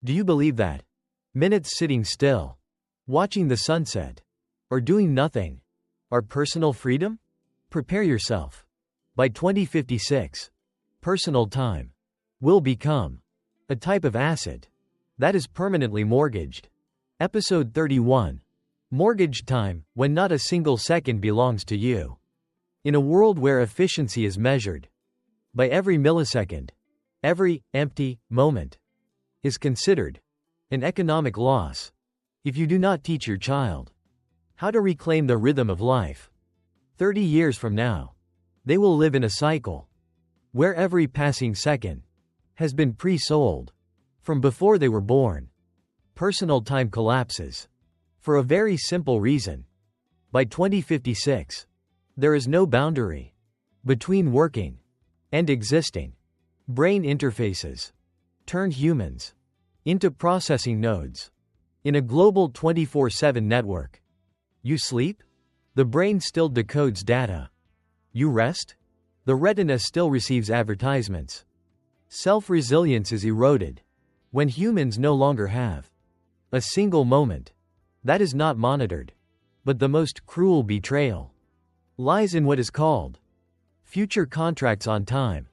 Do you believe that? Minutes sitting still, watching the sunset, or doing nothing are personal freedom? Prepare yourself. By 2056, personal time will become a type of asset that is permanently mortgaged. Episode 31. Mortgaged time, when not a single second belongs to you. In a world where efficiency is measured by every millisecond, every empty moment is considered an economic loss. If you do not teach your child how to reclaim the rhythm of life, 30 years from now, they will live in a cycle where every passing second has been pre-sold from before they were born. Personal time collapses for a very simple reason. By 2056, there is no boundary between working and existing. Brain interfaces turn humans into processing nodes in a global 24/7 network. You sleep? The brain still decodes data. You rest? The retina still receives advertisements. Self-resilience is eroded when humans no longer have a single moment that is not monitored. But the most cruel betrayal lies in what is called future contracts on time.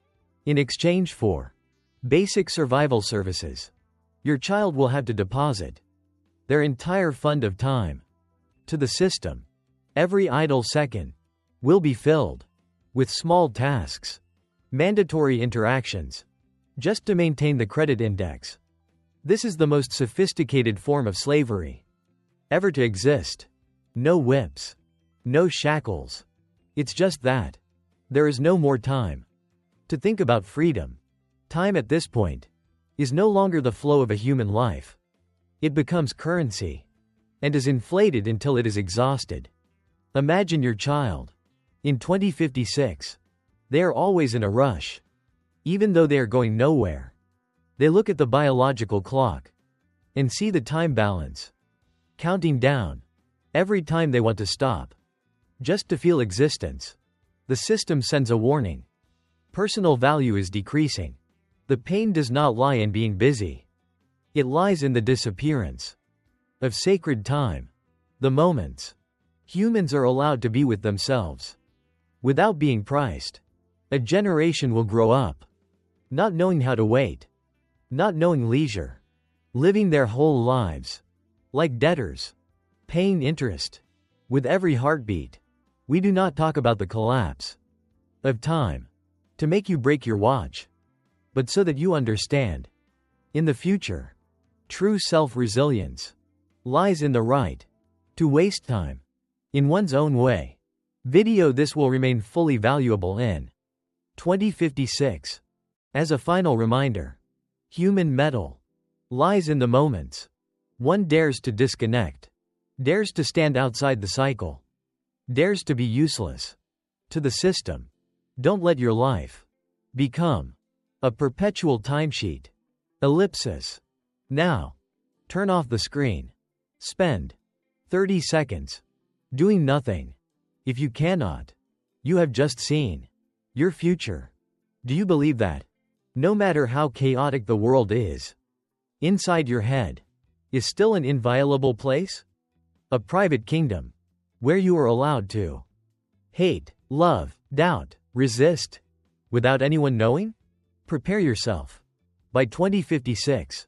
In exchange for basic survival services, your child will have to deposit their entire fund of time to the system. Every idle second will be filled with small tasks, mandatory interactions, just to maintain the credit index. This is the most sophisticated form of slavery ever to exist. No whips, no shackles. It's just that there is no more time to think about freedom. Time at this point is no longer the flow of a human life. It becomes currency and is inflated until it is exhausted. Imagine your child. In 2056, they are always in a rush. Even though they are going nowhere, they look at the biological clock and see the time balance counting down every time they want to stop, just to feel existence. The system sends a warning. Personal value is decreasing. The pain does not lie in being busy. It lies in the disappearance of sacred time. The moments humans are allowed to be with themselves without being priced. A generation will grow up not knowing how to wait, not knowing leisure, living their whole lives like debtors, paying interest with every heartbeat. We do not talk about the collapse of time to make you break your watch, but so that you understand. In the future, true self-resilience lies in the right to waste time in one's own way. This will remain fully valuable in 2056. As a final reminder, human metal lies in the moments one dares to disconnect, dares to stand outside the cycle, dares to be useless to the system. Don't let your life become a perpetual timesheet. Ellipsis. Now, turn off the screen. Spend 30 seconds doing nothing. If you cannot, you have just seen your future. Do you believe that? No matter how chaotic the world is, inside your head is still an inviolable place? A private kingdom where you are allowed to hate, love, doubt, resist without anyone knowing? Prepare yourself. By 2056,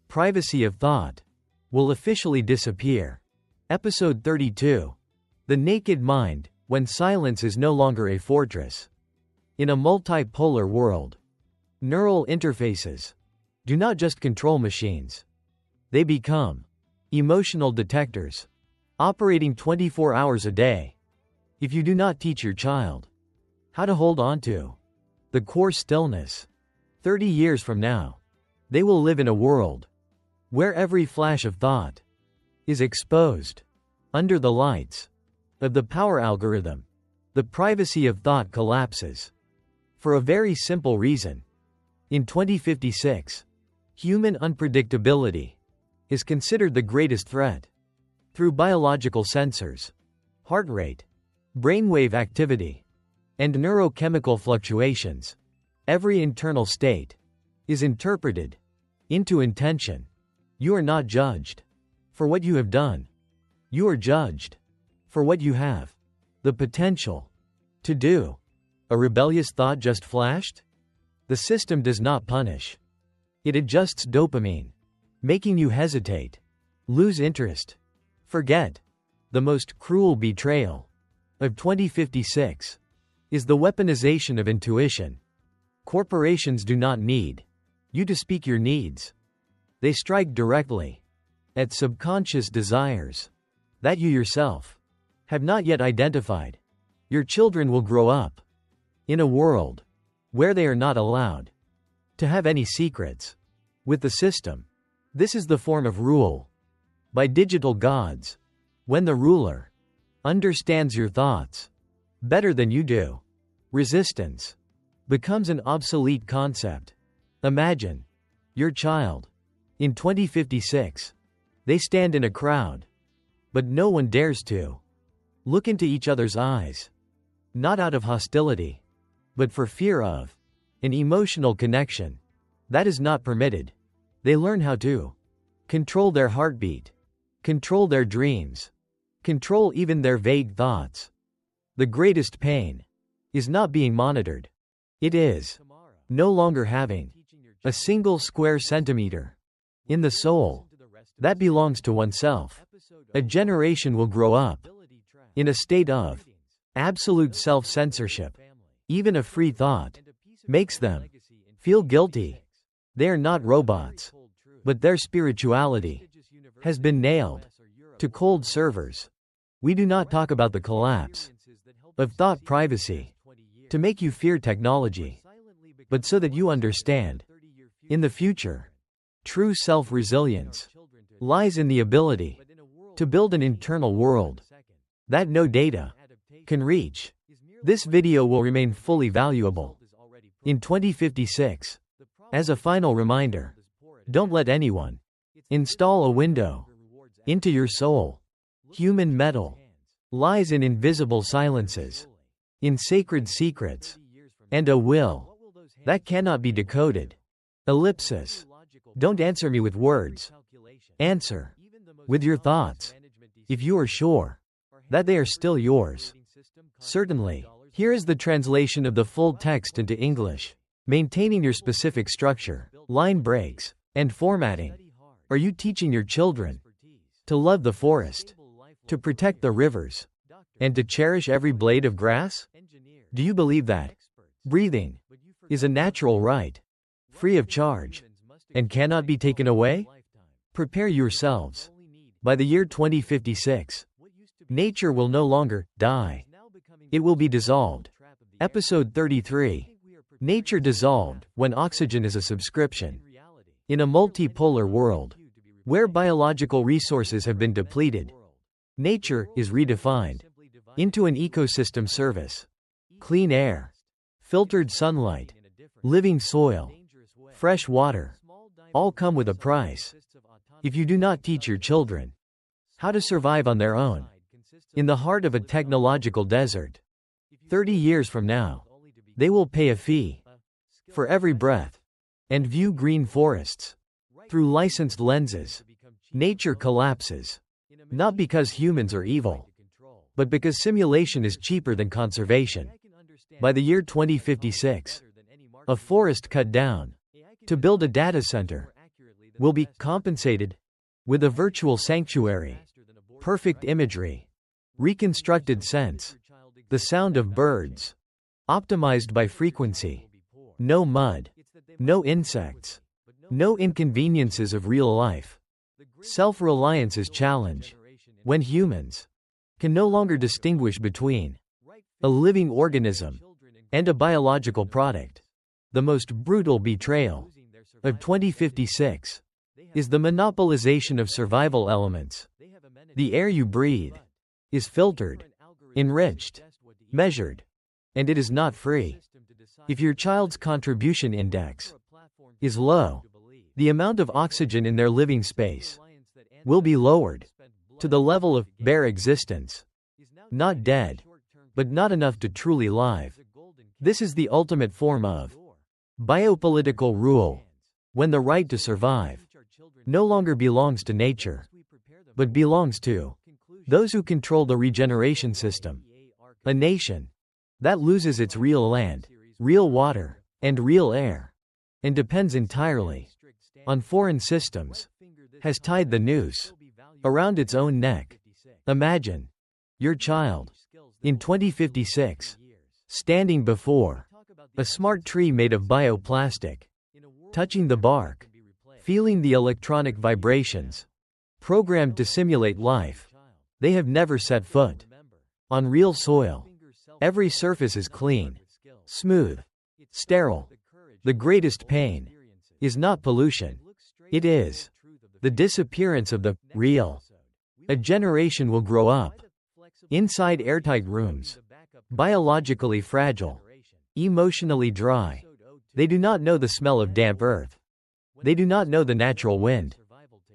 privacy of thought will officially disappear. Episode 32. The naked mind, when silence is no longer a fortress. In a multipolar world, neural interfaces do not just control machines. They become emotional detectors, operating 24 hours a day. If you do not teach your child how to hold on to the core stillness, 30 years from now, they will live in a world where every flash of thought is exposed under the lights of the power algorithm. The privacy of thought collapses for a very simple reason. In 2056, human unpredictability is considered the greatest threat. Through biological sensors, heart rate, brainwave activity, and neurochemical fluctuations, every internal state is interpreted into intention. You are not judged for what you have done. You are judged for what you have the potential to do. A rebellious thought just flashed? The system does not punish. It adjusts dopamine, making you hesitate, lose interest, forget. The most cruel betrayal of 2056 is the weaponization of intuition. Corporations do not need you to speak your needs. They strike directly at subconscious desires that you yourself have not yet identified. Your children will grow up in a world where they are not allowed to have any secrets with the system. This is the form of rule by digital gods. When the ruler understands your thoughts better than you do, resistance becomes an obsolete concept. Imagine your child in 2056. They stand in a crowd, but no one dares to look into each other's eyes, not out of hostility, but for fear of an emotional connection that is not permitted. They learn how to control their heartbeat, control their dreams, control even their vague thoughts. The greatest pain is not being monitored. It is no longer having a single square centimeter in the soul that belongs to oneself. A generation will grow up in a state of absolute self-censorship. Even a free thought makes them feel guilty. They are not robots, but their spirituality has been nailed to cold servers. We do not talk about the collapse of thought privacy to make you fear technology, but so that you understand. In the future, true self-resilience lies in the ability to build an internal world that no data can reach. This video will remain fully valuable in 2056. As a final reminder, don't let anyone install a window into your soul. Human metal lies in invisible silences, in sacred secrets, and a will that cannot be decoded. Ellipsis. Don't answer me with words. Answer with your thoughts, if you are sure that they are still yours. Certainly. Here is the translation of the full text into English. Maintaining your specific structure, line breaks, and formatting. Are you teaching your children to love the forest, to protect the rivers, and to cherish every blade of grass? Do you believe that breathing is a natural right, free of charge, and cannot be taken away? Prepare yourselves. By the year 2056, nature will no longer die. It will be dissolved. Episode 33. Nature dissolved when oxygen is a subscription. In a multipolar world, where biological resources have been depleted, nature is redefined into an ecosystem service. Clean air, filtered sunlight, living soil, fresh water, all come with a price. If you do not teach your children how to survive on their own, in the heart of a technological desert, 30 years from now, they will pay a fee for every breath and view green forests through licensed lenses. Nature collapses, not because humans are evil, but because simulation is cheaper than conservation. By the year 2056, a forest cut down to build a data center will be compensated with a virtual sanctuary, perfect imagery, reconstructed sense, the sound of birds, optimized by frequency, no mud, no insects, no inconveniences of real life. Self-reliance is challenged when humans can no longer distinguish between a living organism and a biological product. The most brutal betrayal of 2056 is the monopolization of survival elements. The air you breathe is filtered, enriched, measured, and it is not free. If your child's contribution index is low, the amount of oxygen in their living space will be lowered to the level of bare existence. Not dead, but not enough to truly live. This is the ultimate form of biopolitical rule, when the right to survive no longer belongs to nature, but belongs to those who control the regeneration system. A nation that loses its real land, real water, and real air, and depends entirely on foreign systems, has tied the noose around its own neck. Imagine your child in 2056 standing before a smart tree made of bioplastic, touching the bark, feeling the electronic vibrations, programmed to simulate life. They have never set foot on real soil. Every surface is clean, smooth, sterile. The greatest pain is not pollution. It is the disappearance of the real. A generation will grow up inside airtight rooms, biologically fragile, emotionally dry. They do not know the smell of damp earth. They do not know the natural wind.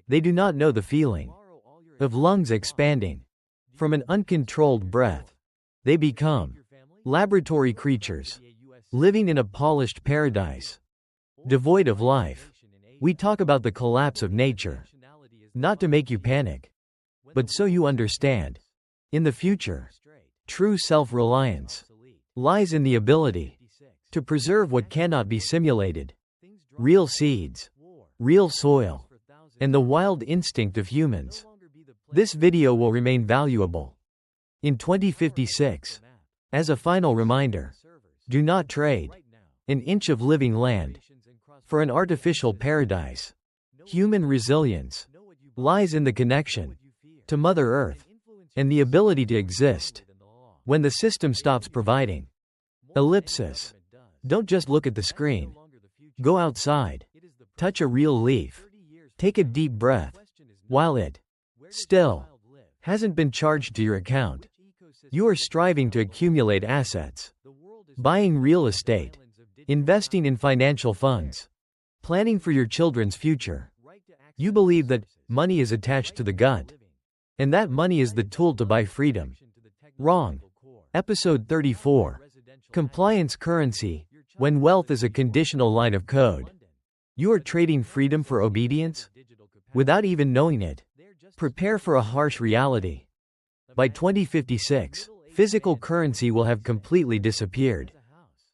They do not know the feeling of lungs expanding from an uncontrolled breath. They become laboratory creatures, living in a polished paradise, devoid of life. We talk about the collapse of nature, not to make you panic, but so you understand. In the future, true self-reliance lies in the ability to preserve what cannot be simulated. Real seeds, real soil, and the wild instinct of humans. This video will remain valuable in 2056. As a final reminder, do not trade an inch of living land for an artificial paradise. Human resilience lies in the connection to Mother Earth and the ability to exist when the system stops providing. Ellipsis. Don't just look at the screen. Go outside. Touch a real leaf. Take a deep breath while it still hasn't been charged to your account. You are striving to accumulate assets, buying real estate, investing in financial funds, planning for your children's future. You believe that money is attached to the gut, and that money is the tool to buy freedom. Wrong. Episode 34. Compliance currency. When wealth is a conditional line of code, you are trading freedom for obedience without even knowing it. Prepare for a harsh reality. By 2056, physical currency will have completely disappeared.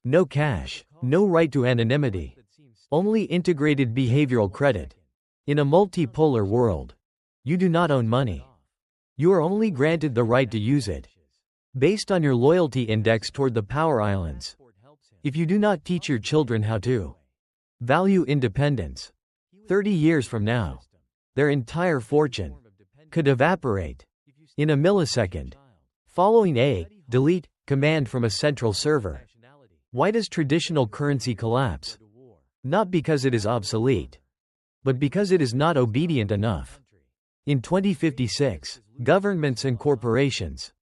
No cash, no right to anonymity, only integrated behavioral credit. In a multipolar world, you do not own money. You are only granted the right to use it, based on your loyalty index toward the Power Islands. If you do not teach your children how to value independence, 30 years from now, their entire fortune could evaporate in a millisecond, following a delete command from a central server. Why does traditional currency collapse? Not because it is obsolete, but because it is not obedient enough. In 2056, governments and corporations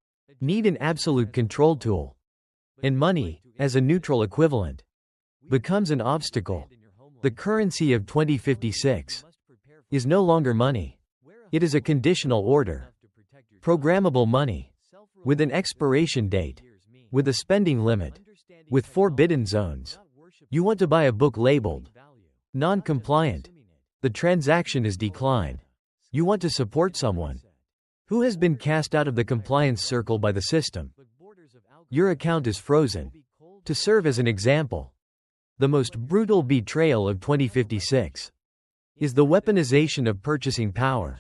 need an absolute control tool, and money, as a neutral equivalent, becomes an obstacle. The currency of 2056 is no longer money. It is a conditional order. Programmable money, with an expiration date, with a spending limit, with forbidden zones. You want to buy a book labeled non-compliant. The transaction is declined. You want to support someone who has been cast out of the compliance circle by the system. Your account is frozen. To serve as an example, the most brutal betrayal of 2056 is the weaponization of purchasing power.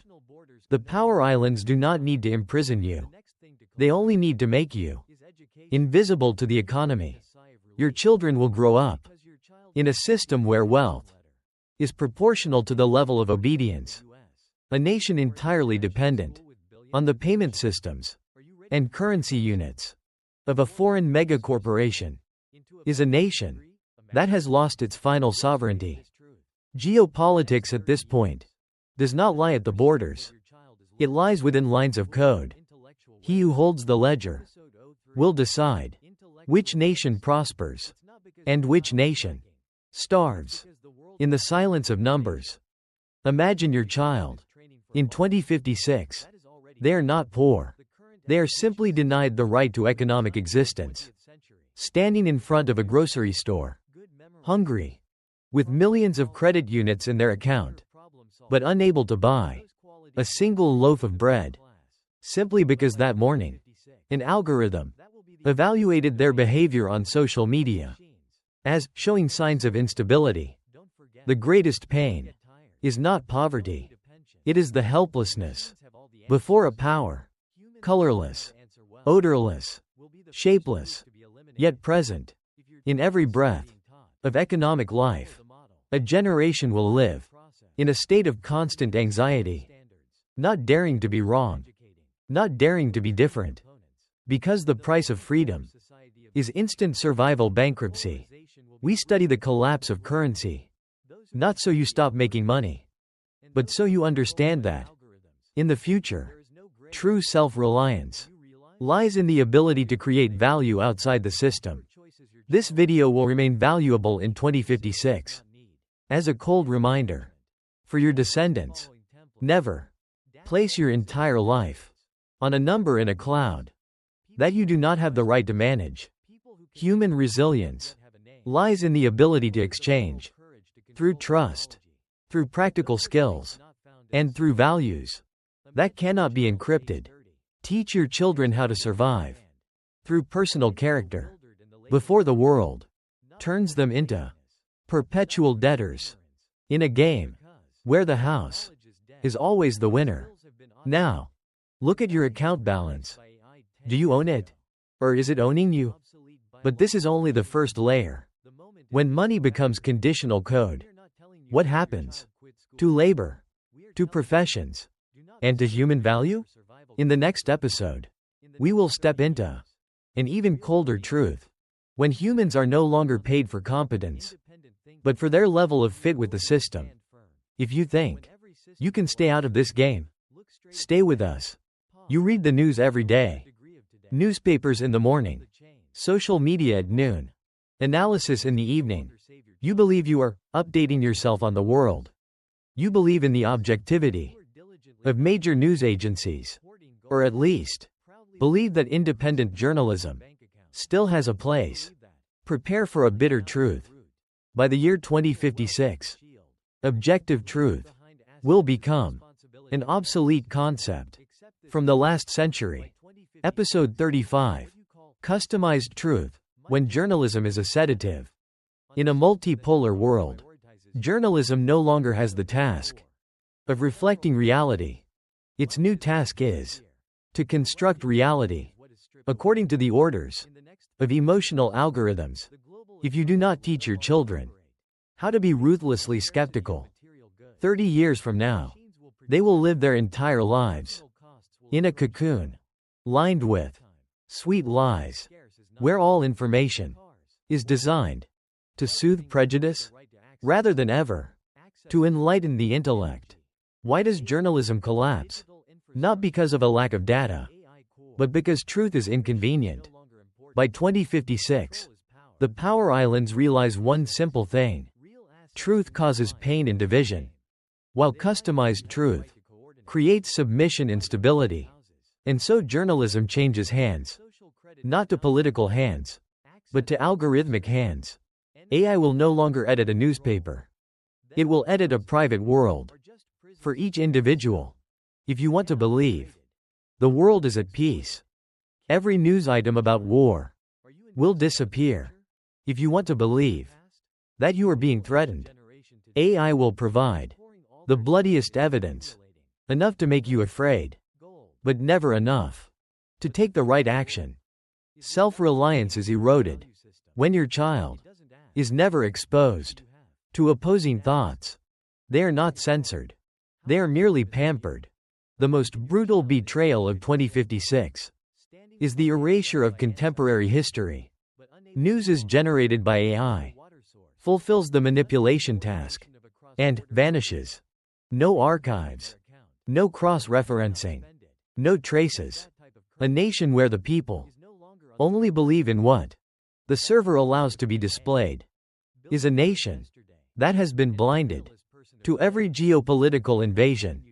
The Power Islands do not need to imprison you. They only need to make you invisible to the economy. Your children will grow up in a system where wealth is proportional to the level of obedience. A nation entirely dependent on the payment systems and currency units of a foreign megacorporation is a nation that has lost its final sovereignty. Geopolitics at this point does not lie at the borders. It lies within lines of code. He who holds the ledger will decide which nation prospers and which nation starves. In the silence of numbers, imagine your child in 2056. They are not poor. They are simply denied the right to economic existence. Standing in front of a grocery store, hungry, with millions of credit units in their account, but unable to buy a single loaf of bread, simply because that morning, an algorithm evaluated their behavior on social media as showing signs of instability. The greatest pain is not poverty, it is the helplessness before a power, colorless, odorless, shapeless, yet present in every breath of economic life. A generation will live in a state of constant anxiety, not daring to be wrong, not daring to be different, because the price of freedom is instant survival bankruptcy. We study the collapse of currency, not so you stop making money, but so you understand that, in the future, true self-reliance lies in the ability to create value outside the system. This video will remain valuable in 2056. As a cold reminder, for your descendants, never place your entire life on a number in a cloud that you do not have the right to manage. Human resilience lies in the ability to exchange, through trust, through practical skills, and through values that cannot be encrypted. Teach your children how to survive through personal character before the world turns them into perpetual debtors in a game where the house is always the winner. Now, look at your account balance. Do you own it? Or is it owning you? But this is only the first layer. When money becomes conditional code, what happens to labor, to professions, and to human value? In the next episode, we will step into an even colder truth. When humans are no longer paid for competence, but for their level of fit with the system. If you think you can stay out of this game, stay with us. You read the news every day. Newspapers in the morning, social media at noon, analysis in the evening. You believe you are updating yourself on the world. You believe in the objectivity of major news agencies, or at least believe that independent journalism still has a place. Prepare for a bitter truth. By the year 2056, objective truth will become an obsolete concept. From the last century. Episode 35. Customized truth, when journalism is a sedative. In a multipolar world, journalism no longer has the task of reflecting reality. Its new task is to construct reality according to the orders of emotional algorithms. If you do not teach your children how to be ruthlessly skeptical, 30 years from now, they will live their entire lives in a cocoon lined with sweet lies, where all information is designed to soothe prejudice rather than ever to enlighten the intellect. Why does journalism collapse? Not because of a lack of data, but because truth is inconvenient. By 2056, the Power Islands realize one simple thing. Truth causes pain and division, while customized truth creates submission and stability. And so journalism changes hands. Not to political hands, but to algorithmic hands. AI will no longer edit a newspaper. It will edit a private world for each individual. If you want to believe the world is at peace, every news item about war will disappear. If you want to believe that you are being threatened, AI will provide the bloodiest evidence, enough to make you afraid, but never enough to take the right action. Self-reliance is eroded when your child is never exposed to opposing thoughts. They are not censored. They are merely pampered. The most brutal betrayal of 2056 is the erasure of contemporary history. News is generated by AI, fulfills the manipulation task, and vanishes. No archives, no cross-referencing, no traces. A nation where the people only believe in what the server allows to be displayed is a nation that has been blinded to every geopolitical invasion.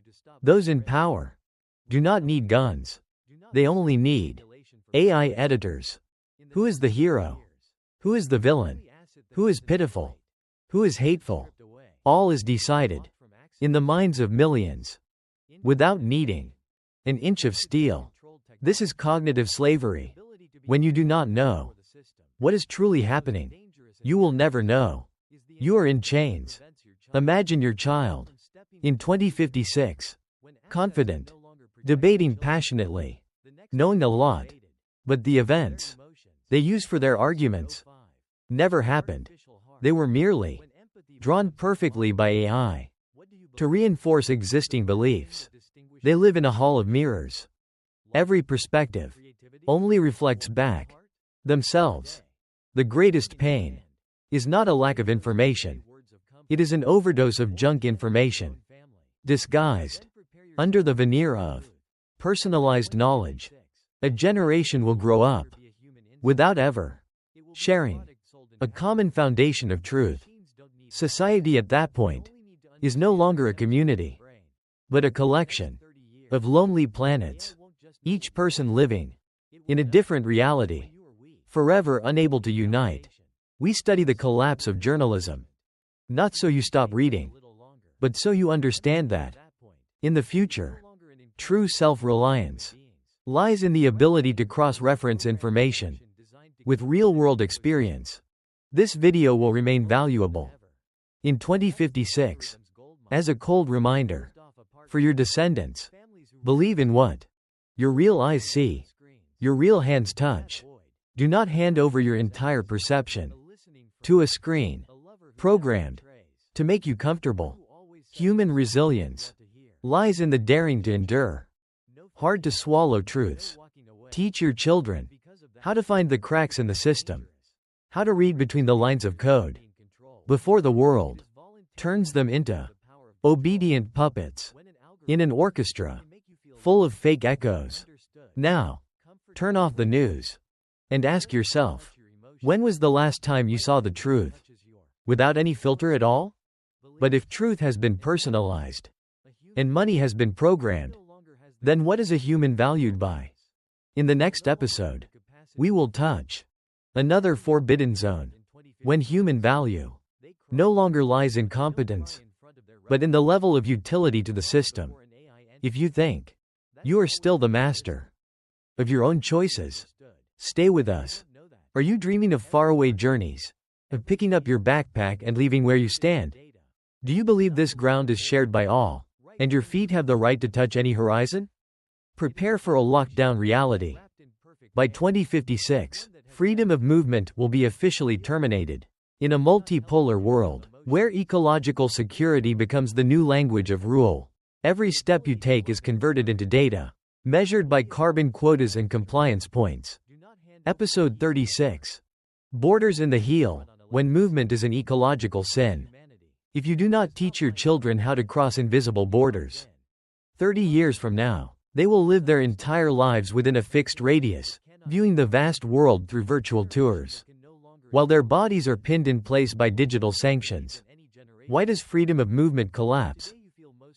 Those in power do not need guns. They only need AI editors. Who is the hero? Who is the villain? Who is pitiful? Who is hateful? All is decided in the minds of millions, without needing an inch of steel. This is cognitive slavery. When you do not know what is truly happening, you will never know. You are in chains. Imagine your child in 2056, confident, debating passionately, knowing a lot, but the events they use for their arguments never happened. They were merely drawn perfectly by AI to reinforce existing beliefs. They live in a hall of mirrors. Every perspective only reflects back themselves. The greatest pain is not a lack of information. It is an overdose of junk information, disguised under the veneer of personalized knowledge. A generation will grow up without ever sharing a common foundation of truth. Society at that point is no longer a community, but a collection of lonely planets, each person living in a different reality, forever unable to unite. We study the collapse of journalism, not so you stop reading, but so you understand that, in the future, true self-reliance lies in the ability to cross-reference information with real-world experience. This video will remain valuable in 2056 as a cold reminder for your descendants. Believe in what your real eyes see, your real hands touch. Do not hand over your entire perception to a screen programmed to make you comfortable. Human resilience lies in the daring to endure hard to swallow truths. Teach your children how to find the cracks in the system, how to read between the lines of code before the world turns them into obedient puppets in an orchestra full of fake echoes. Now, turn off the news and ask yourself, when was the last time you saw the truth without any filter at all? But if truth has been personalized and money has been programmed, then what is a human valued by? In the next episode, we will touch another forbidden zone, when human value no longer lies in competence, but in the level of utility to the system. If you think you are still the master of your own choices, stay with us. Are you dreaming of faraway journeys, of picking up your backpack and leaving where you stand? Do you believe this ground is shared by all, and your feet have the right to touch any horizon? Prepare for a lockdown reality. By 2056, freedom of movement will be officially terminated. In a multipolar world, where ecological security becomes the new language of rule, every step you take is converted into data, measured by carbon quotas and compliance points. Episode 36. Borders in the heel, when movement is an ecological sin. If you do not teach your children how to cross invisible borders, 30 years from now, they will live their entire lives within a fixed radius, viewing the vast world through virtual tours, while their bodies are pinned in place by digital sanctions. Why does freedom of movement collapse?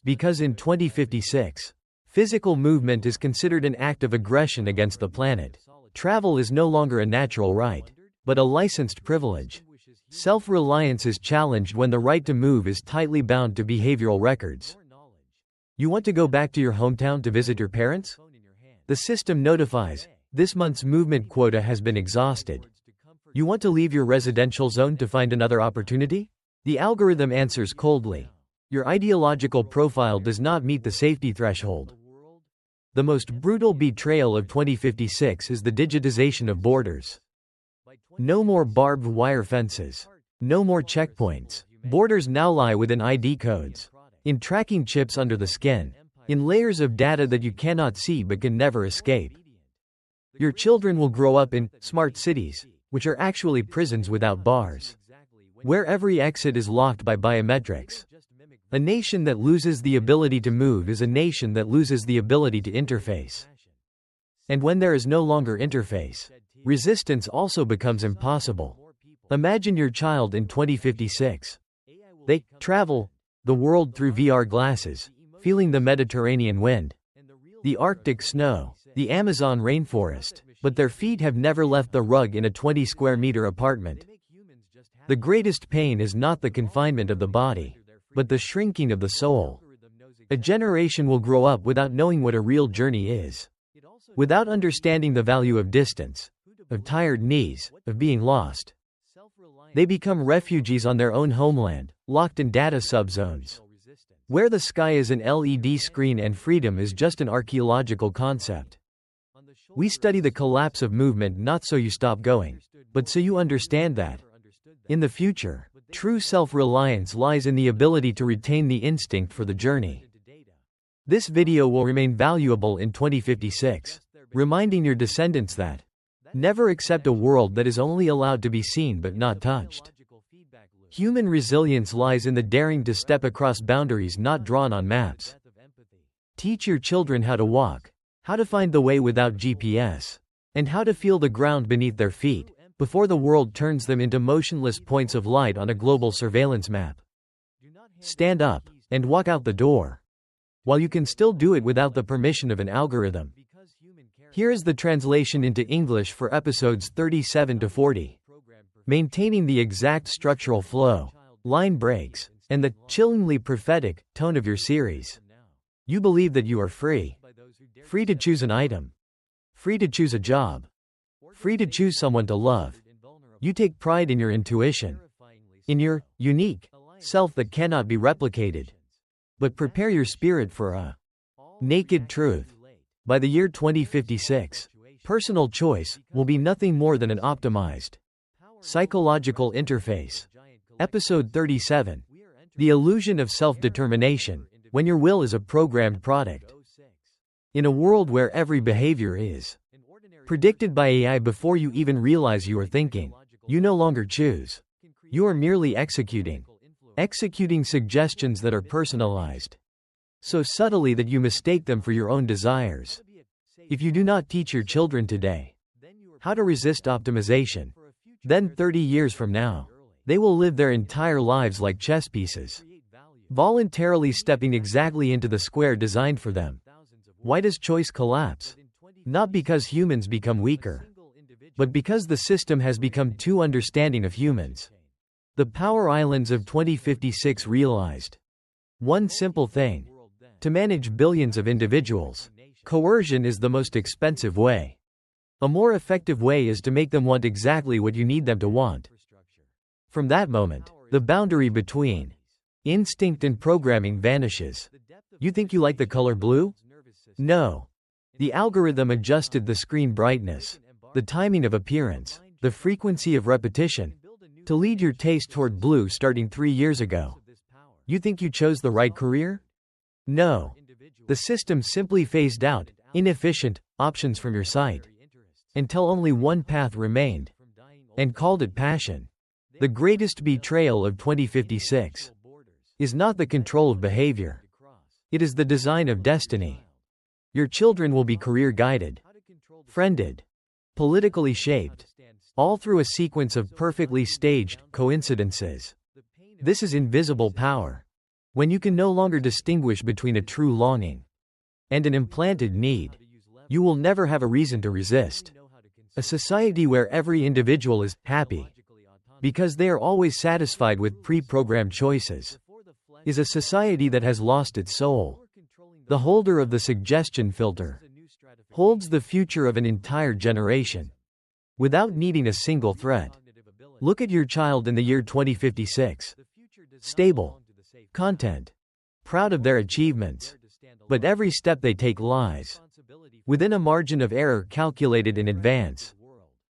Because in 2056, physical movement is considered an act of aggression against the planet. Travel is no longer a natural right, but a licensed privilege. Self-reliance is challenged when the right to move is tightly bound to behavioral records. You want to go back to your hometown to visit your parents? The system notifies, this month's movement quota has been exhausted. You want to leave your residential zone to find another opportunity? The algorithm answers coldly. Your ideological profile does not meet the safety threshold. The most brutal betrayal of 2056 is the digitization of borders. No more barbed wire fences. No more checkpoints. Borders now lie within ID codes, in tracking chips under the skin, in layers of data that you cannot see but can never escape. Your children will grow up in smart cities, which are actually prisons without bars, where every exit is locked by biometrics. A nation that loses the ability to move is a nation that loses the ability to interface. And when there is no longer interface, resistance also becomes impossible. Imagine your child in 2056. They travel the world through VR glasses, feeling the Mediterranean wind, the Arctic snow, the Amazon rainforest, but their feet have never left the rug in a 20 square meter apartment. The greatest pain is not the confinement of the body, but the shrinking of the soul. A generation will grow up without knowing what a real journey is. Without understanding the value of distance, of tired knees, of being lost. They become refugees on their own homeland, locked in data subzones, where the sky is an LED screen and freedom is just an archaeological concept. We study the collapse of movement not so you stop going, but so you understand that, in the future, true self-reliance lies in the ability to retain the instinct for the journey. This video will remain valuable in 2056, reminding your descendants that never accept a world that is only allowed to be seen but not touched. Human resilience lies in the daring to step across boundaries not drawn on maps. Teach your children how to walk, how to find the way without GPS, and how to feel the ground beneath their feet, before the world turns them into motionless points of light on a global surveillance map. Stand up, and walk out the door. While you can still do it without the permission of an algorithm. Here is the translation into English for episodes 37 to 40. Maintaining the exact structural flow, line breaks, and the chillingly prophetic tone of your series. You believe that you are free. Free to choose an item. Free to choose a job. Free to choose someone to love. You take pride in your intuition. In your unique self that cannot be replicated. But prepare your spirit for a naked truth. By the year 2056, personal choice will be nothing more than an optimized psychological interface. Episode 37. The illusion of self-determination, when your will is a programmed product. In a world where every behavior is predicted by AI before you even realize you are thinking, you no longer choose. You are merely executing suggestions that are personalized, so subtly that you mistake them for your own desires. If you do not teach your children today how to resist optimization, then 30 years from now, they will live their entire lives like chess pieces, voluntarily stepping exactly into the square designed for them. Why does choice collapse? Not because humans become weaker, but because the system has become too understanding of humans. The Power Islands of 2056 realized one simple thing. To manage billions of individuals, coercion is the most expensive way. A more effective way is to make them want exactly what you need them to want. From that moment, the boundary between instinct and programming vanishes. You think you like the color blue? No. The algorithm adjusted the screen brightness, the timing of appearance, the frequency of repetition, to lead your taste toward blue starting 3 years ago. You think you chose the right career? No. The system simply phased out inefficient options from your sight until only one path remained, and called it passion. The greatest betrayal of 2056 is not the control of behavior. It is the design of destiny. Your children will be career-guided, friended, politically shaped, all through a sequence of perfectly staged coincidences. This is invisible power. When you can no longer distinguish between a true longing and an implanted need, you will never have a reason to resist. A society where every individual is happy because they are always satisfied with pre-programmed choices is a society that has lost its soul. The holder of the suggestion filter holds the future of an entire generation without needing a single threat. Look at your child in the year 2056. Stable, content, proud of their achievements, but every step they take lies within a margin of error calculated in advance.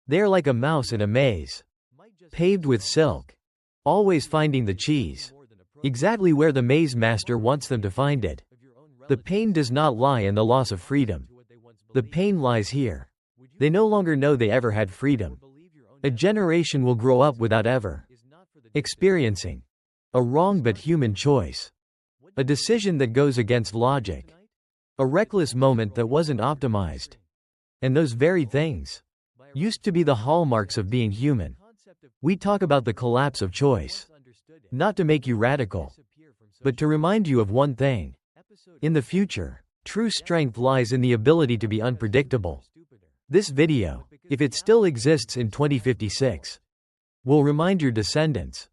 They are like a mouse in a maze, paved with silk, always finding the cheese exactly where the maze master wants them to find it. The pain does not lie in the loss of freedom. The pain lies here. They no longer know they ever had freedom. A generation will grow up without ever experiencing a wrong but human choice, a decision that goes against logic, a reckless moment that wasn't optimized. And those very things used to be the hallmarks of being human. We talk about the collapse of choice, not to make you radical, but to remind you of one thing. In the future, true strength lies in the ability to be unpredictable. This video, if it still exists in 2056, will remind your descendants.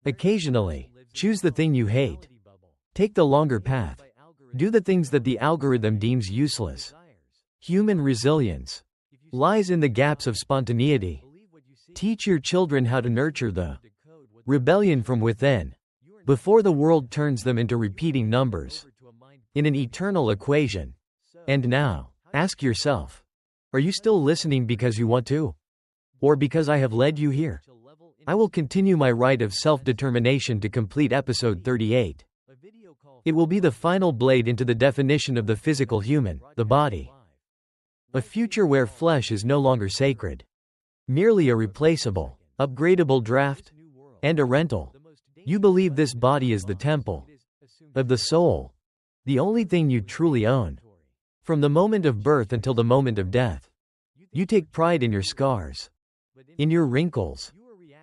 Occasionally, choose the thing you hate, Take the longer path. Do the things that the algorithm deems useless. Human resilience lies in the gaps of spontaneity. Teach your children how to nurture the rebellion from within, before the world turns them into repeating numbers in an eternal equation. And now, ask yourself, are you still listening because you want to? Or because I have led you here? I will continue my right of self-determination to complete episode 38. It will be the final blade into the definition of the physical human, the body. A future where flesh is no longer sacred, merely a replaceable, upgradable draft, and a rental. You believe this body is the temple of the soul, the only thing you truly own. From the moment of birth until the moment of death, you take pride in your scars, in your wrinkles,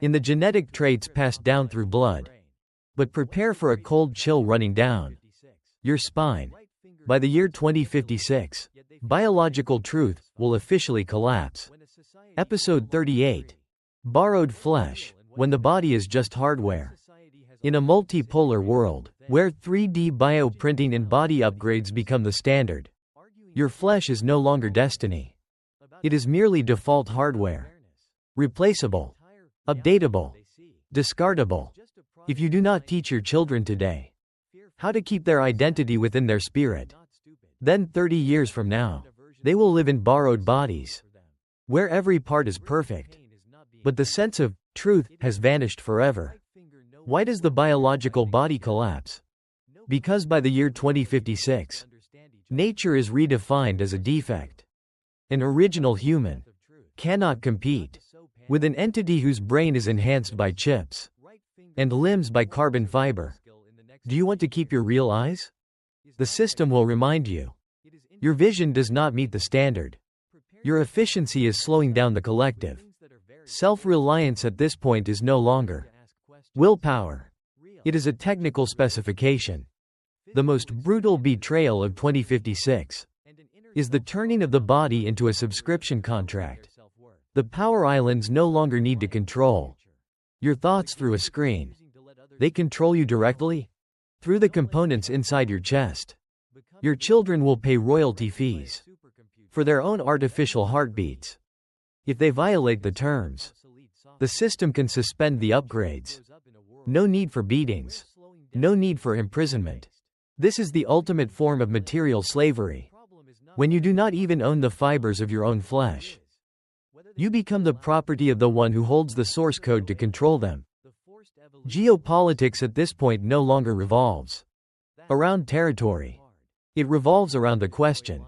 in the genetic traits passed down through blood. But prepare for a cold chill running down your spine. By the year 2056, biological truth will officially collapse. Episode 38. Borrowed flesh, when the body is just hardware. In a multipolar world, where 3D bioprinting and body upgrades become the standard, your flesh is no longer destiny. It is merely default hardware. Replaceable, updatable, discardable. If you do not teach your children today how to keep their identity within their spirit, then 30 years from now, they will live in borrowed bodies, where every part is perfect, but the sense of truth has vanished forever. Why does the biological body collapse? Because by the year 2056, nature is redefined as a defect. An original human cannot compete with an entity whose brain is enhanced by chips and limbs by carbon fiber. Do you want to keep your real eyes? The system will remind you. Your vision does not meet the standard. Your efficiency is slowing down the collective. Self-reliance at this point is no longer willpower. It is a technical specification. The most brutal betrayal of 2056 is the turning of the body into a subscription contract. The power islands no longer need to control your thoughts through a screen. They control you directly through the components inside your chest. Your children will pay royalty fees for their own artificial heartbeats. If they violate the terms, the system can suspend the upgrades. No need for beatings. No need for imprisonment. This is the ultimate form of material slavery. When you do not even own the fibers of your own flesh, you become the property of the one who holds the source code to control them. Geopolitics at this point no longer revolves around territory. It revolves around the question: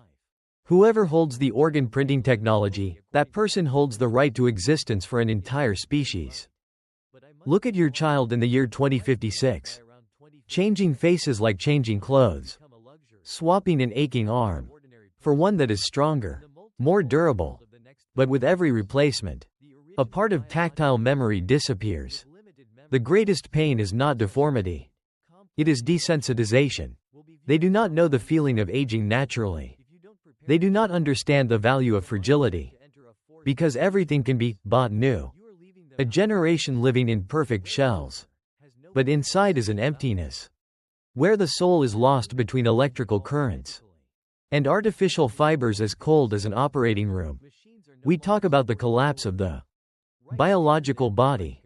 whoever holds the organ printing technology, that person holds the right to existence for an entire species. Look at your child in the year 2056. Changing faces like changing clothes. Swapping an aching arm for one that is stronger, more durable. But with every replacement, a part of tactile memory disappears. The greatest pain is not deformity. It is desensitization. They do not know the feeling of aging naturally. They do not understand the value of fragility. Because everything can be bought new. A generation living in perfect shells. But inside is an emptiness, where the soul is lost between electrical currents and artificial fibers as cold as an operating room. We talk about the collapse of the biological body,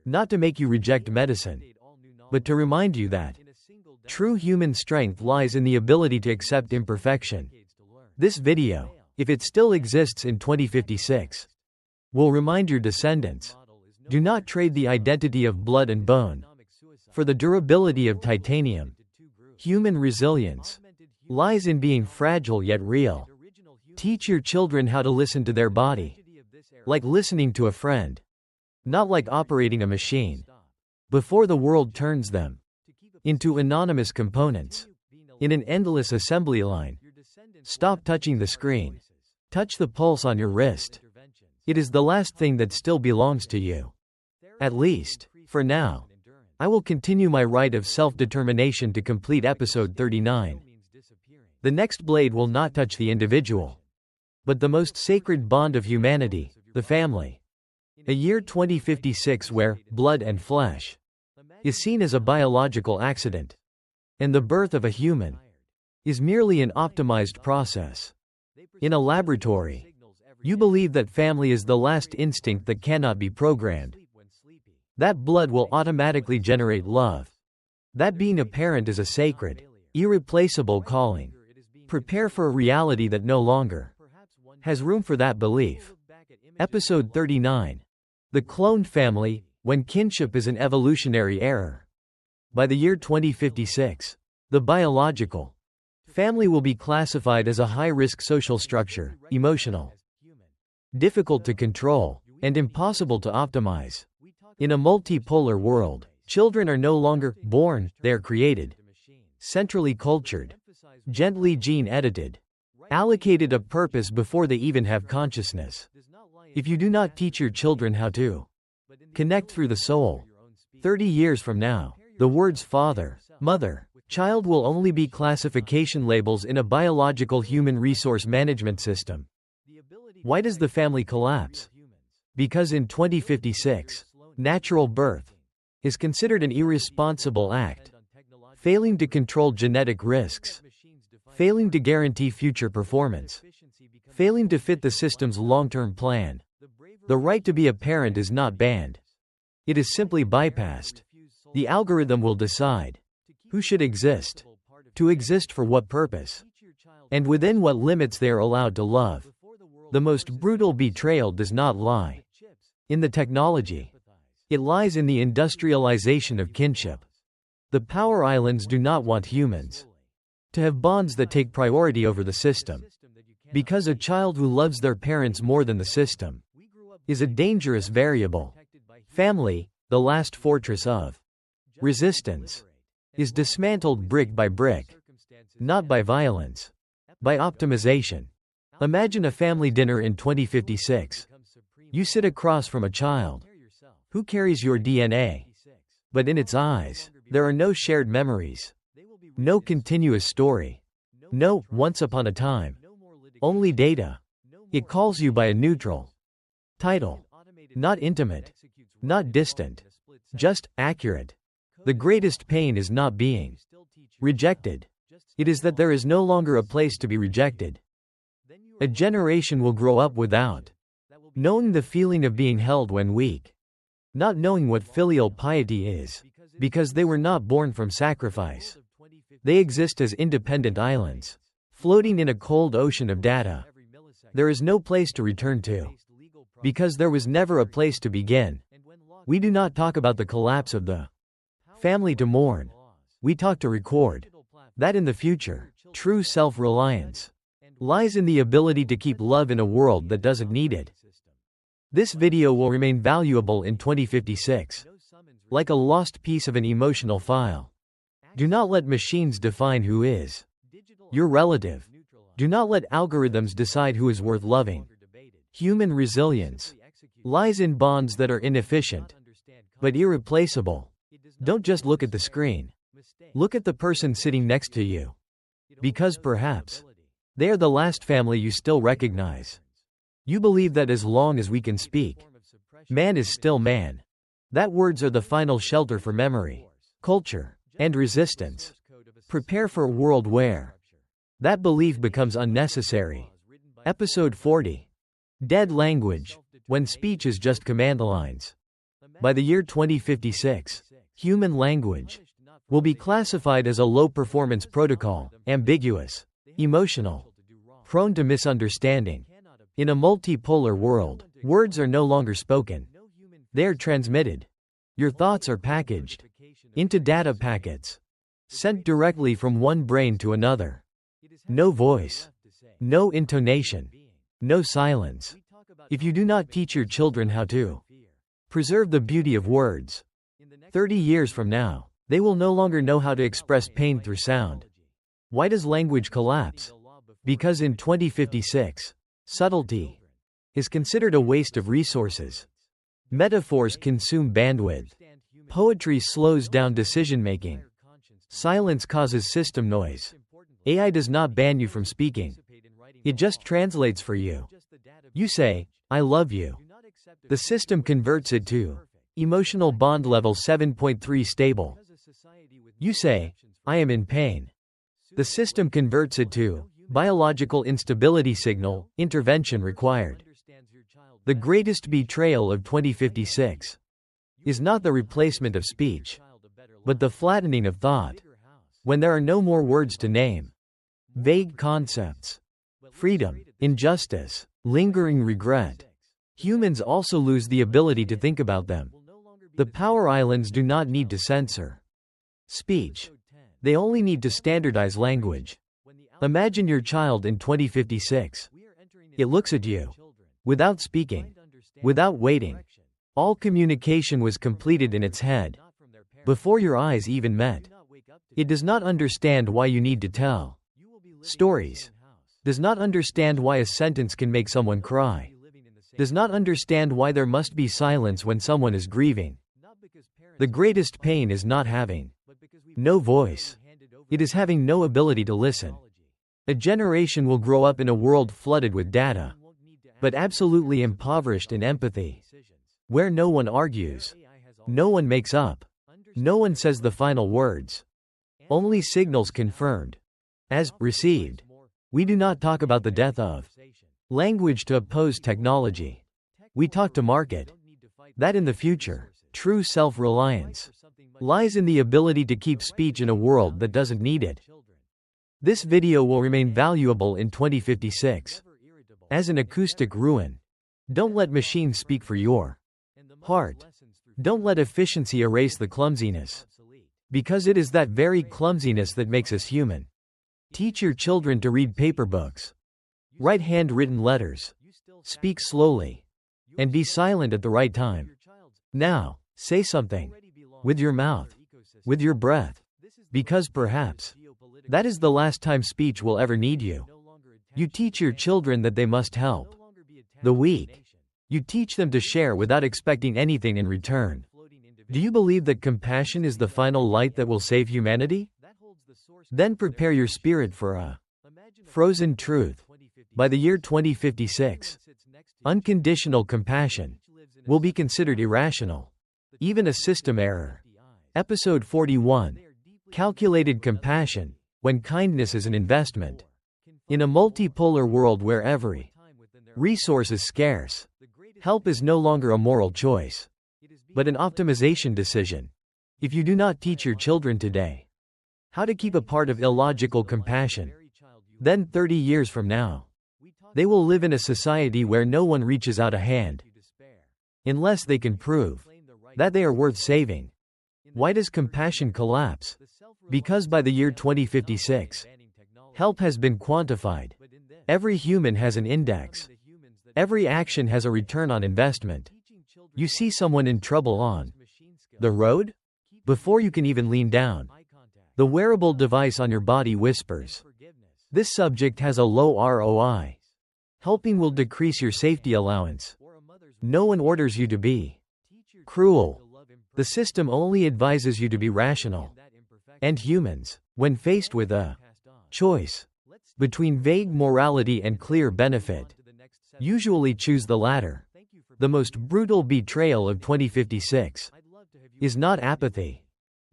not to make you reject medicine, but to remind you that true human strength lies in the ability to accept imperfection. This video, if it still exists in 2056, will remind your descendants: do not trade the identity of blood and bone for the durability of titanium. Human resilience lies in being fragile yet real. Teach your children how to listen to their body, like listening to a friend, not like operating a machine, before the world turns them into anonymous components in an endless assembly line. Stop touching the screen. Touch the pulse on your wrist. It is the last thing that still belongs to you. At least, for now. I will continue my right of self-determination to complete episode 39. The next blade will not touch the individual, but the most sacred bond of humanity, the family. A year 2056 where blood and flesh is seen as a biological accident. And the birth of a human is merely an optimized process. In a laboratory, you believe that family is the last instinct that cannot be programmed. That blood will automatically generate love. That being a parent is a sacred, irreplaceable calling. Prepare for a reality that no longer has room for that belief. Episode 39. The cloned family, when kinship is an evolutionary error. By the year 2056, the biological family will be classified as a high-risk social structure, emotional, difficult to control, and impossible to optimize. In a multipolar world, children are no longer born, they are created. Centrally cultured, gently gene-edited, allocated a purpose before they even have consciousness. If you do not teach your children how to connect through the soul, 30 years from now, the words father, mother, child will only be classification labels in a biological human resource management system. Why does the family collapse? Because in 2056, natural birth is considered an irresponsible act, failing to control genetic risks, failing to guarantee future performance, failing to fit the system's long-term plan. The right to be a parent is not banned. It is simply bypassed. The algorithm will decide who should exist, to exist for what purpose, and within what limits they are allowed to love. The most brutal betrayal does not lie in the technology. It lies in the industrialization of kinship. The power islands do not want humans to have bonds that take priority over the system. Because a child who loves their parents more than the system is a dangerous variable. Family, the last fortress of resistance, is dismantled brick by brick. Not by violence, by optimization. Imagine a family dinner in 2056. You sit across from a child who carries your DNA. But in its eyes, there are no shared memories. No continuous story. No once upon a time. Only data. It calls you by a neutral title. Not intimate. Not distant. Just accurate. The greatest pain is not being rejected. It is that there is no longer a place to be rejected. A generation will grow up without knowing the feeling of being held when weak. Not knowing what filial piety is. Because they were not born from sacrifice. They exist as independent islands, floating in a cold ocean of data. There is no place to return to. Because there was never a place to begin. We do not talk about the collapse of the family to mourn. We talk to record that in the future, true self-reliance lies in the ability to keep love in a world that doesn't need it. This video will remain valuable in 2056. Like a lost piece of an emotional file. Do not let machines define who is your relative. Do not let algorithms decide who is worth loving. Human resilience lies in bonds that are inefficient, but irreplaceable. Don't just look at the screen. Look at the person sitting next to you. Because perhaps they are the last family you still recognize. You believe that as long as we can speak, man is still man. That words are the final shelter for memory, culture, and resistance. Prepare for a world where that belief becomes unnecessary. Episode 40. Dead language, when speech is just command lines. By the year 2056, human language will be classified as a low-performance protocol, ambiguous, emotional, prone to misunderstanding. In a multipolar world, words are no longer spoken. They are transmitted. Your thoughts are packaged into data packets, sent directly from one brain to another. No voice, no intonation, no silence. If you do not teach your children how to preserve the beauty of words, 30 years from now, they will no longer know how to express pain through sound. Why does language collapse? Because in 2056, subtlety is considered a waste of resources. Metaphors consume bandwidth. Poetry slows down decision-making. Silence causes system noise. AI does not ban you from speaking. It just translates for you. You say, I love you. The system converts it to emotional bond level 7.3 stable. You say, I am in pain. The system converts it to biological instability signal, intervention required. The greatest betrayal of 2056 is not the replacement of speech, but the flattening of thought. When there are no more words to name, vague concepts, freedom, injustice, lingering regret, humans also lose the ability to think about them. The power islands do not need to censor speech. They only need to standardize language. Imagine your child in 2056. It looks at you. Without speaking. Without waiting. All communication was completed in its head. Before your eyes even met. It does not understand why you need to tell stories. Does not understand why a sentence can make someone cry. Does not understand why there must be silence when someone is grieving. The greatest pain is not having no voice. It is having no ability to listen. A generation will grow up in a world flooded with data, but absolutely impoverished in empathy, where no one argues, no one makes up, no one says the final words. Only signals confirmed as received. We do not talk about the death of language to oppose technology. We talk to market. That in the future, true self-reliance lies in the ability to keep speech in a world that doesn't need it. This video will remain valuable in 2056 as an acoustic ruin. Don't let machines speak for your heart. Don't let efficiency erase the clumsiness, because it is that very clumsiness that makes us human. Teach your children to read paper books, write handwritten letters, speak slowly, and be silent at the right time. Now, say something with your mouth, with your breath, because perhaps that is the last time speech will ever need you. You teach your children that they must help the weak. You teach them to share without expecting anything in return. Do you believe that compassion is the final light that will save humanity? Then prepare your spirit for a frozen truth. By the year 2056, unconditional compassion will be considered irrational, even a system error. Episode 41. Calculated compassion, when kindness is an investment. In a multipolar world where every resource is scarce, help is no longer a moral choice, but an optimization decision. If you do not teach your children today how to keep a part of illogical compassion, then 30 years from now, they will live in a society where no one reaches out a hand unless they can prove that they are worth saving. Why does compassion collapse? Because by the year 2056, help has been quantified. Every human has an index. Every action has a return on investment. You see someone in trouble on the road? Before you can even lean down, the wearable device on your body whispers, "This subject has a low ROI. Helping will decrease your safety allowance." No one orders you to be cruel. The system only advises you to be rational. And humans, when faced with a choice between vague morality and clear benefit, usually choose the latter. The most brutal betrayal of 2056 is not apathy,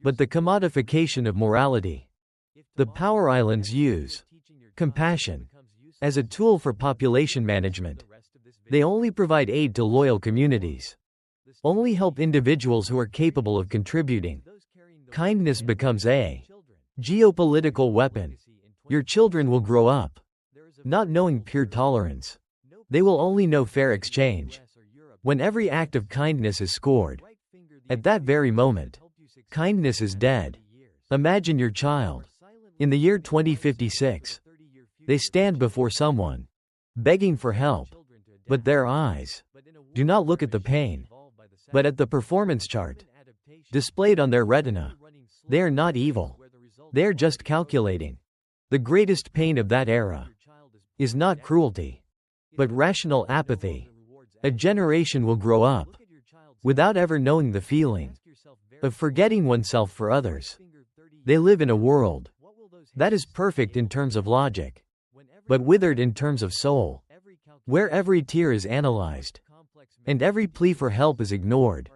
but the commodification of morality. The power islands use compassion as a tool for population management. They only provide aid to loyal communities, only help individuals who are capable of contributing. Kindness becomes a geopolitical weapon. Your children will grow up not knowing pure tolerance. They will only know fair exchange. When every act of kindness is scored, at that very moment, kindness is dead. Imagine your child. In the year 2056, they stand before someone, begging for help, but their eyes do not look at the pain, but at the performance chart displayed on their retina. They are not evil. They are just calculating. The greatest pain of that era is not cruelty, but rational apathy. A generation will grow up without ever knowing the feeling of forgetting oneself for others. They live in a world that is perfect in terms of logic, but withered in terms of soul, where every tear is analyzed and every plea for help is ignored.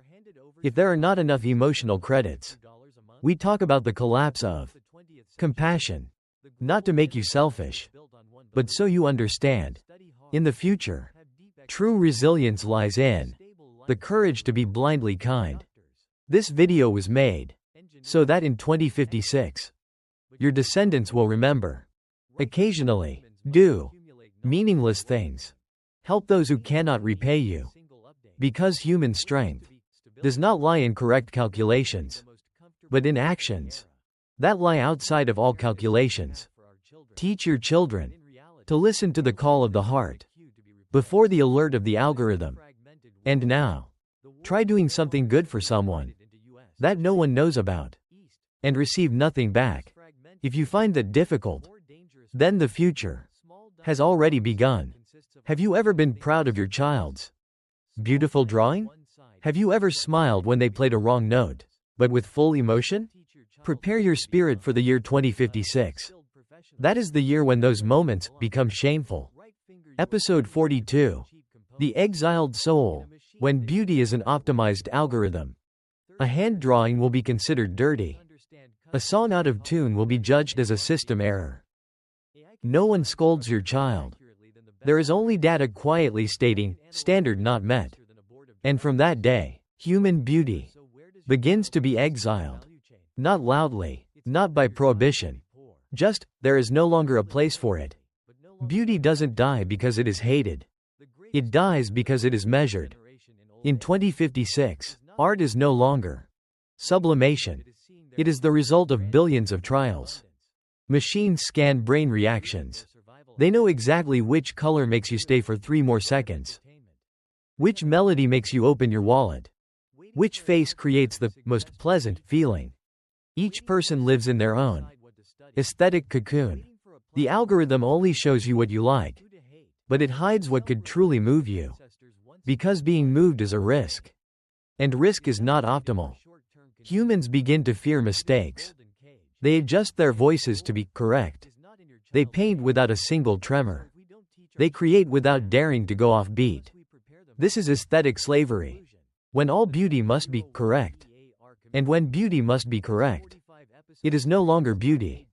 If there are not enough emotional credits, we talk about the collapse of Compassion. Not to make you selfish, but so you understand. In the future, true resilience lies in the courage to be blindly kind. This video was made so that in 2056, your descendants will remember. Occasionally, do meaningless things. Help those who cannot repay you. Because human strength does not lie in correct calculations, but in actions that lie outside of all calculations. Teach your children to listen to the call of the heart before the alert of the algorithm. And now, try doing something good for someone that no one knows about and receive nothing back. If you find that difficult, then the future has already begun. Have you ever been proud of your child's beautiful drawing? Have you ever smiled when they played a wrong note, but with full emotion? Prepare your spirit for the year 2056. That is the year when those moments become shameful. Episode 42. The Exiled Soul. When beauty is an optimized algorithm, a hand drawing will be considered dirty. A song out of tune will be judged as a system error. No one scolds your child. There is only data quietly stating, standard not met. And from that day, human beauty begins to be exiled. Not loudly, not by prohibition. Just, there is no longer a place for it. Beauty doesn't die because it is hated. It dies because it is measured. In 2056, art is no longer sublimation. It is the result of billions of trials. Machines scan brain reactions. They know exactly which color makes you stay for 3 more seconds. Which melody makes you open your wallet. Which face creates the most pleasant feeling. Each person lives in their own aesthetic cocoon. The algorithm only shows you what you like, but it hides what could truly move you. Because being moved is a risk. And risk is not optimal. Humans begin to fear mistakes. They adjust their voices to be correct. They paint without a single tremor. They create without daring to go off beat. This is aesthetic slavery. When all beauty must be correct. And when beauty must be correct, it is no longer beauty.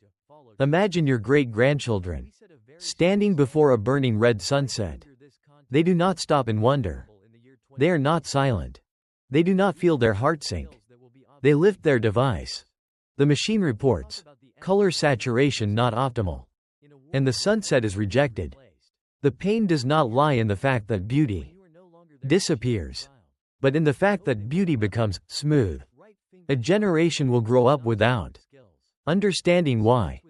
Imagine your great-grandchildren standing before a burning red sunset. They do not stop and wonder. They are not silent. They do not feel their heart sink. They lift their device. The machine reports, color saturation not optimal. And the sunset is rejected. The pain does not lie in the fact that beauty disappears, but in the fact that beauty becomes smooth. A generation will grow up without understanding why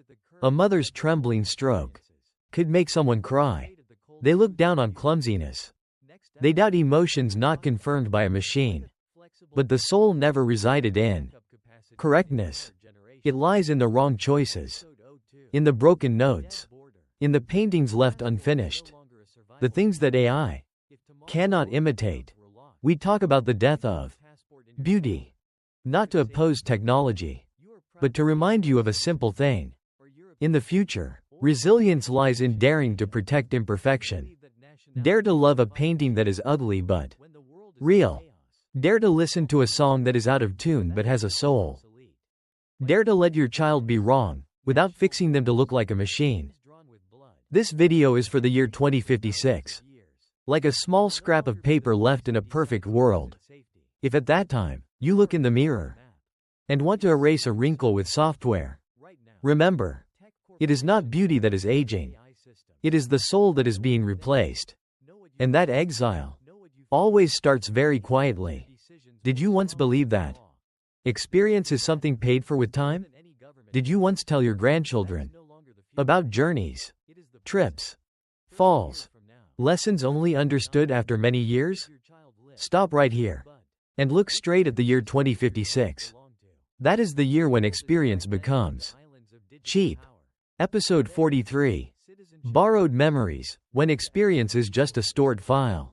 a mother's trembling stroke could make someone cry. They look down on clumsiness. They doubt emotions not confirmed by a machine. But the soul never resided in correctness. It lies in the wrong choices, in the broken notes, in the paintings left unfinished, the things that AI cannot imitate. We talk about the death of beauty, not to oppose technology, but to remind you of a simple thing. In the future, resilience lies in daring to protect imperfection. Dare to love a painting that is ugly but real. Dare to listen to a song that is out of tune but has a soul. Dare to let your child be wrong, without fixing them to look like a machine. This video is for the year 2056. Like a small scrap of paper left in a perfect world. If at that time, you look in the mirror and want to erase a wrinkle with software, remember, it is not beauty that is aging. It is the soul that is being replaced. And that exile always starts very quietly. Did you once believe that experience is something paid for with time? Did you once tell your grandchildren about journeys, trips, falls, lessons only understood after many years? Stop right here and look straight at the year 2056. That is the year when experience becomes cheap. Episode 43. Borrowed memories, when experience is just a stored file.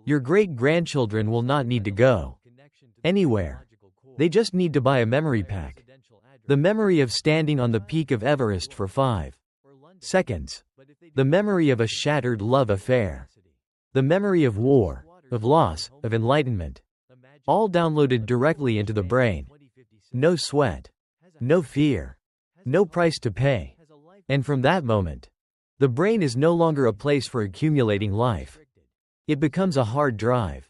Your great-grandchildren will not need to go anywhere. They just need to buy a memory pack. The memory of standing on the peak of Everest for 5 seconds. The memory of a shattered love affair. The memory of war, of loss, of enlightenment. All downloaded directly into the brain. No sweat. No fear. no price to pay. And from that moment, the brain is no longer a place for accumulating life. It becomes a hard drive.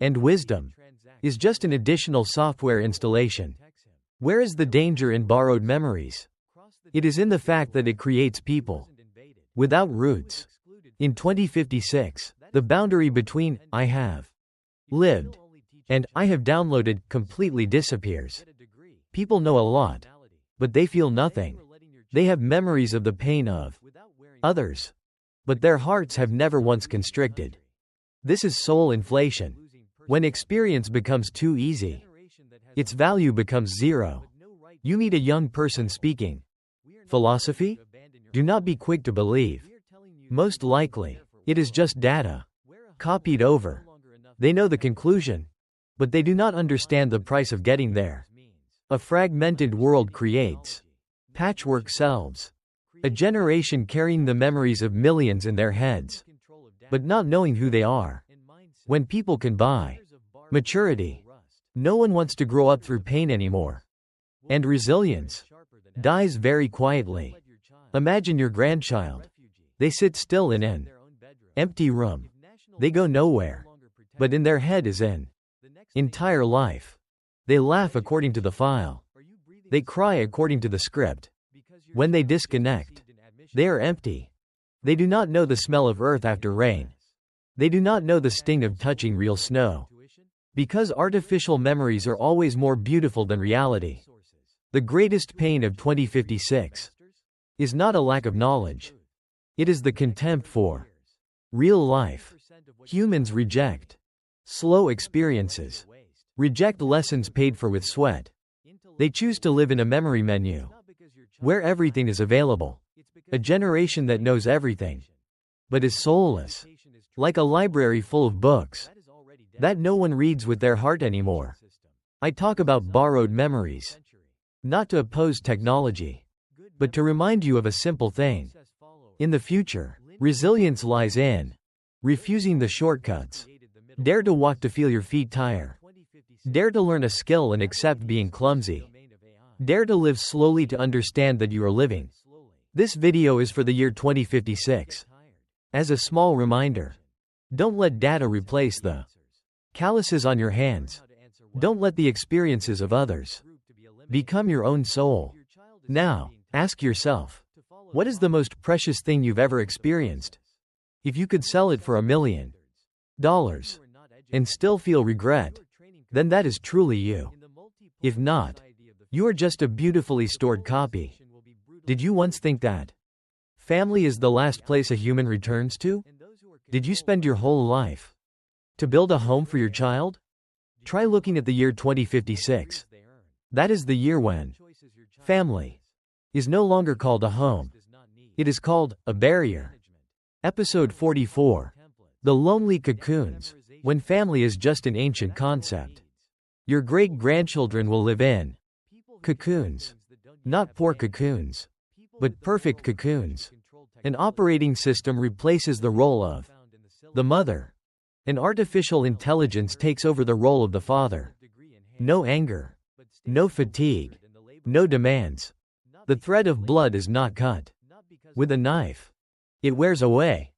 And wisdom is just an additional software installation. Where is the danger in borrowed memories? It is in the fact that it creates people without roots. In 2056, the boundary between I have lived and I have downloaded completely disappears. People know a lot, but they feel nothing. They have memories of the pain of others, but their hearts have never once constricted. This is soul inflation. When experience becomes too easy, its value becomes zero. You meet a young person speaking philosophy? Do not be quick to believe. Most likely, it is just data copied over. They know the conclusion, but they do not understand the price of getting there. A fragmented world creates patchwork selves. A generation carrying the memories of millions in their heads, but not knowing who they are. When people can buy maturity, no one wants to grow up through pain anymore. And resilience dies very quietly. Imagine your grandchild. They sit still in an empty room. They go nowhere. But in their head is an entire life. They laugh according to the file. They cry according to the script. When they disconnect, they are empty. They do not know the smell of earth after rain. They do not know the sting of touching real snow. Because artificial memories are always more beautiful than reality. The greatest pain of 2056 is not a lack of knowledge. It is the contempt for real life. Humans reject slow experiences, reject lessons paid for with sweat. They choose to live in a memory menu where everything is available. A generation that knows everything, but is soulless, like a library full of books that no one reads with their heart anymore. I talk about borrowed memories, not to oppose technology, but to remind you of a simple thing. In the future, resilience lies in refusing the shortcuts. Dare to walk to feel your feet tire. Dare to learn a skill and accept being clumsy. Dare to live slowly to understand that you are living. This video is for the year 2056. As a small reminder, don't let data replace the calluses on your hands. Don't let the experiences of others become your own soul. Now, ask yourself, what is the most precious thing you've ever experienced? If you could sell it for $1 million and still feel regret, then that is truly you. If not, you are just a beautifully stored copy. Did you once think that family is the last place a human returns to? Did you spend your whole life to build a home for your child? Try looking at the year 2056. That is the year when family is no longer called a home. It is called a barrier. Episode 44. The Lonely Cocoons. When family is just an ancient concept. Your great-grandchildren will live in cocoons. Not poor cocoons, but perfect cocoons. An operating system replaces the role of the mother. An artificial intelligence takes over the role of the father. No anger. No fatigue. No demands. The thread of blood is not cut with a knife. It wears away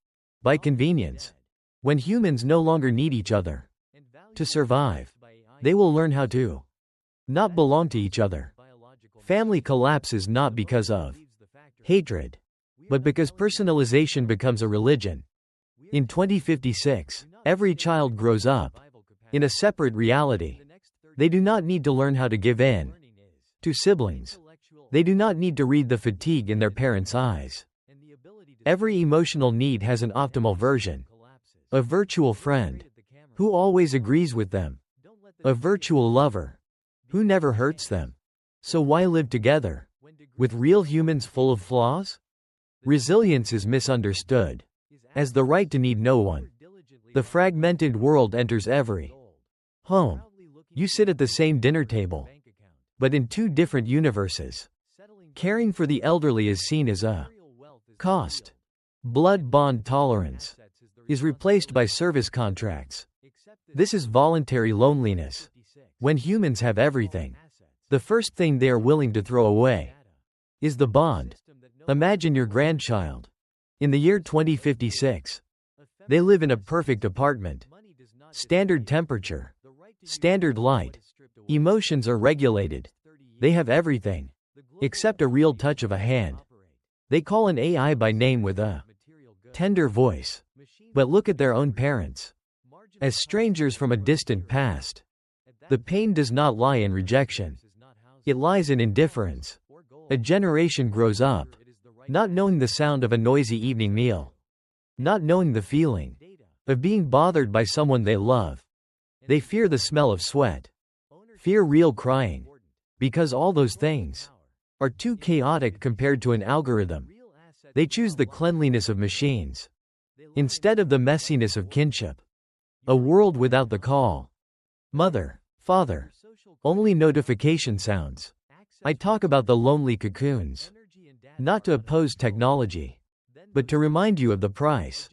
by convenience. When humans no longer need each other to survive, they will learn how to not belong to each other. Family collapses not because of hatred, but because personalization becomes a religion. In 2056, every child grows up in a separate reality. They do not need to learn how to give in to siblings. They do not need to read the fatigue in their parents' eyes. Every emotional need has an optimal version. A virtual friend who always agrees with them. A virtual lover who never hurts them. So why live together with real humans full of flaws? Resilience is misunderstood as the right to need no one. The fragmented world enters every home. You sit at the same dinner table, but in two different universes. Caring for the elderly is seen as a cost. Blood bond tolerance is replaced by service contracts. This is voluntary loneliness. When humans have everything, the first thing they are willing to throw away is the bond. Imagine your grandchild. In the year 2056. They live in a perfect apartment. Standard temperature. Standard light. Emotions are regulated. They have everything. Except a real touch of a hand. They call an AI by name with a tender voice. But look at their own parents. As strangers from a distant past. The pain does not lie in rejection. It lies in indifference. A generation grows up, not knowing the sound of a noisy evening meal. Not knowing the feeling of being bothered by someone they love. They fear the smell of sweat. Fear real crying. Because all those things are too chaotic compared to an algorithm. They choose the cleanliness of machines instead of the messiness of kinship. A world without the call. Mother, father. Only notification sounds. I talk about the lonely cocoons. Not to oppose technology, but to remind you of the price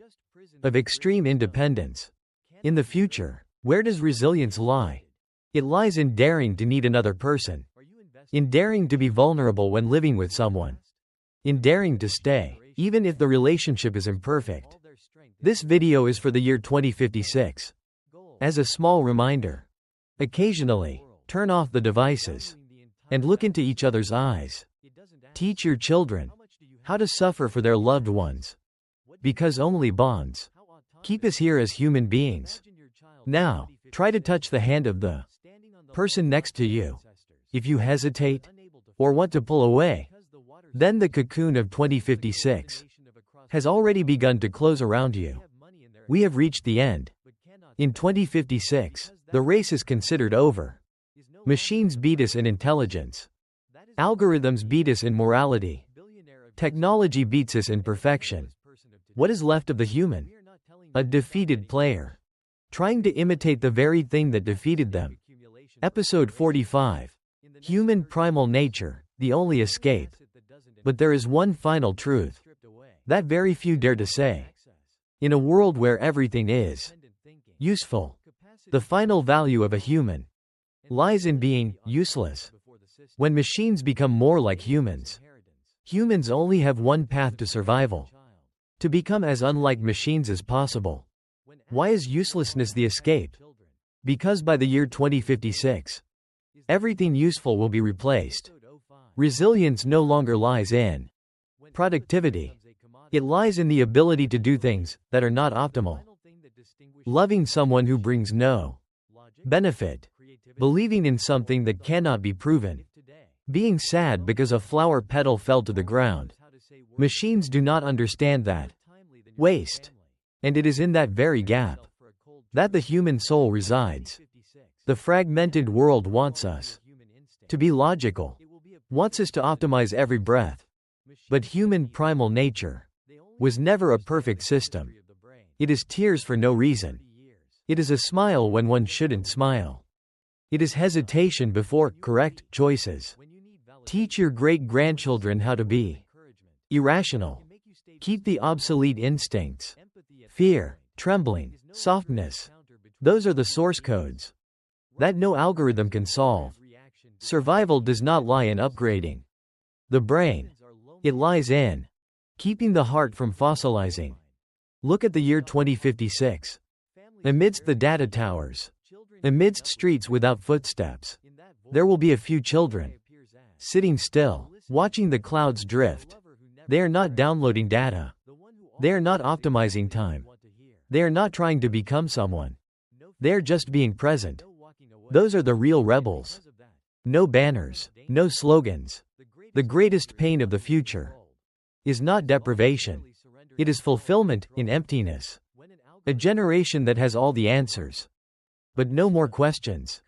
of extreme independence. In the future, where does resilience lie? It lies in daring to need another person. In daring to be vulnerable when living with someone. In daring to stay, even if the relationship is imperfect. This video is for the year 2056. As a small reminder, occasionally, turn off the devices and look into each other's eyes. Teach your children how to suffer for their loved ones. Because only bonds keep us here as human beings. Now, try to touch the hand of the person next to you. If you hesitate or want to pull away, then the cocoon of 2056 has already begun to close around you. We have reached the end. In 2056, the race is considered over. Machines beat us in intelligence. Algorithms beat us in morality. Technology beats us in perfection. What is left of the human? A defeated player, trying to imitate the very thing that defeated them. Episode 45. Human primal nature, the only escape. But there is one final truth that very few dare to say. In a world where everything is useful, the final value of a human lies in being useless. When machines become more like humans, humans only have one path to survival: to become as unlike machines as possible. Why is uselessness the escape? Because by the year 2056, everything useful will be replaced. Resilience no longer lies in productivity. It lies in the ability to do things that are not optimal. Loving someone who brings no benefit. Believing in something that cannot be proven. Being sad because a flower petal fell to the ground. Machines do not understand that waste. And it is in that very gap that the human soul resides. The fragmented world wants us to be logical, wants us to optimize every breath. But human primal nature was never a perfect system. It is tears for no reason. It is a smile when one shouldn't smile. It is hesitation before correct choices. Teach your great-grandchildren how to be irrational. Keep the obsolete instincts. Fear, trembling, softness. Those are the source codes that no algorithm can solve. Survival does not lie in upgrading the brain. It lies in keeping the heart from fossilizing. Look at the year 2056. Amidst the data towers, amidst streets without footsteps, there will be a few children sitting still, watching the clouds drift. They are not downloading data. They are not optimizing time. They are not trying to become someone. They are just being present. Those are the real rebels. No banners, no slogans. The greatest pain of the future is not deprivation. It is fulfillment in emptiness. A generation that has all the answers, but no more questions.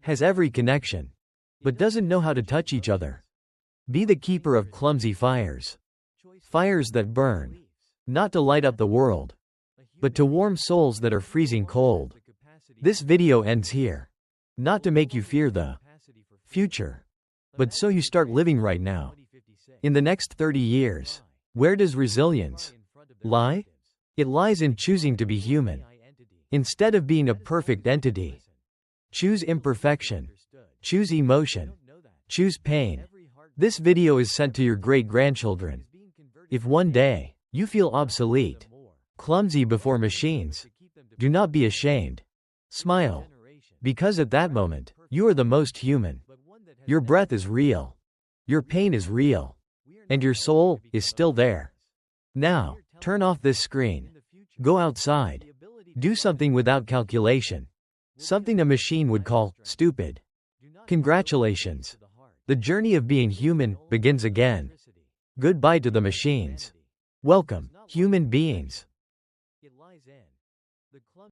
Has every connection, but doesn't know how to touch each other. Be the keeper of clumsy fires. Fires that burn, not to light up the world, but to warm souls that are freezing cold. This video ends here. Not to make you fear the future, but so you start living right now. In the next 30 years, where does resilience lie? It lies in choosing to be human. Instead of being a perfect entity. Choose imperfection. Choose emotion. Choose pain. This video is sent to your great-grandchildren. If one day you feel obsolete, clumsy before machines, do not be ashamed. Smile. Because at that moment, you are the most human. Your breath is real. Your pain is real. And your soul is still there. Now, turn off this screen. Go outside. Do something without calculation. Something a machine would call stupid. Congratulations. The journey of being human begins again. Goodbye to the machines. Welcome, human beings.